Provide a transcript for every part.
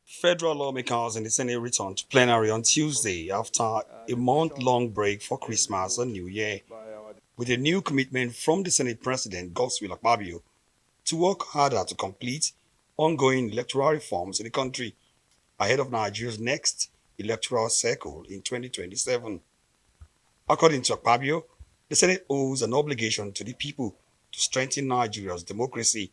Federal lawmakers in the Senate returned to plenary on Tuesday after a month-long break for Christmas and New Year, with a new commitment from the Senate President Godswill Akpabio to work harder to complete ongoing electoral reforms in the country ahead of Nigeria's next electoral cycle in 2027. According to Akpabio, the Senate owes an obligation to the people to strengthen Nigeria's democracy.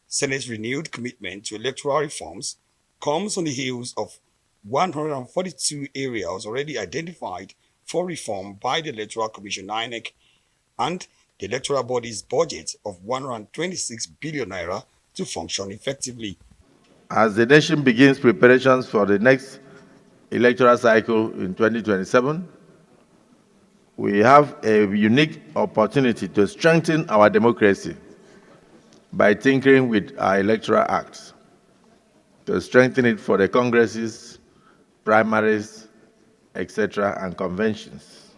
Senate's renewed commitment to electoral reforms comes on the heels of 142 areas already identified for reform by the Electoral Commission (INEC) and the electoral body's budget of 126 billion naira to function effectively. As the nation begins preparations for the next electoral cycle in 2027, we have a unique opportunity to strengthen our democracy by tinkering with our electoral acts, to strengthen it for the congresses, primaries, etc., and conventions.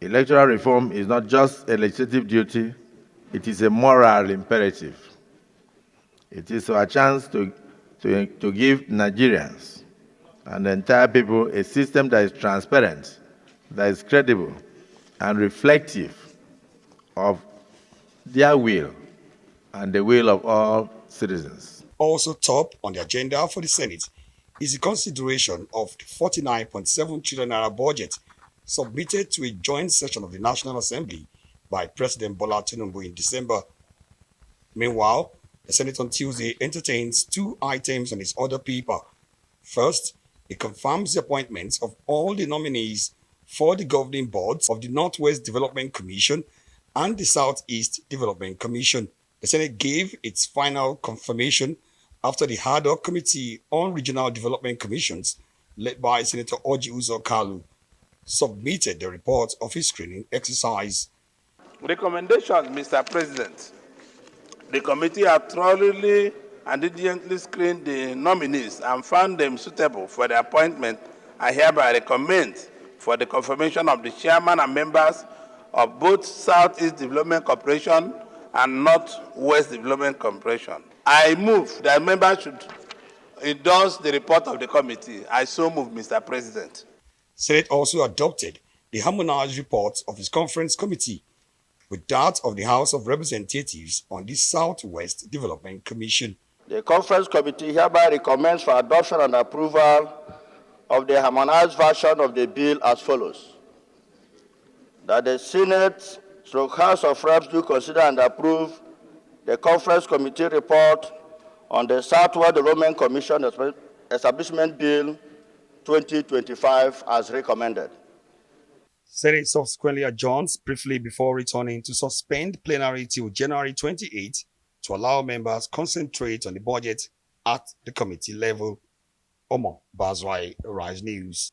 Electoral reform is not just a legislative duty, it is a moral imperative. It is our chance to give Nigerians and the entire people a system that is transparent, that is credible, and reflective of their will and the will of all citizens. Also top on the agenda for the Senate is the consideration of the 49.7 trillion naira budget submitted to a joint session of the National Assembly by President Bola Tinubu in December. Meanwhile, the Senate on Tuesday entertains two items on its order paper. First, it confirms the appointments of all the nominees for the governing boards of the Northwest Development Commission and the Southeast Development Commission. The Senate gave its final confirmation after the Ad hoc Committee on Regional Development Commissions, led by Senator Orji Uzor Kalu, submitted the report of his screening exercise. Recommendations, Mr. President. The committee have thoroughly and diligently screened the nominees and found them suitable for the appointment. I hereby recommend for the confirmation of the chairman and members of both Southeast Development Corporation and Northwest Development Corporation. I move that members should endorse the report of the committee. I so move, Mr. President. Senate also adopted the harmonized reports of its conference committee with that of the House of Representatives on the Southwest Development Commission. The conference committee hereby recommends for adoption and approval of the harmonized version of the bill as follows: that the Senate / House of Reps do consider and approve the conference committee report on the Southwest Development Commission Establishment Bill 2025 as recommended. Senate subsequently adjourns briefly before returning to suspend plenary till January 28 to allow members concentrate on the budget at the committee level. Omo Bazwai, Rise News.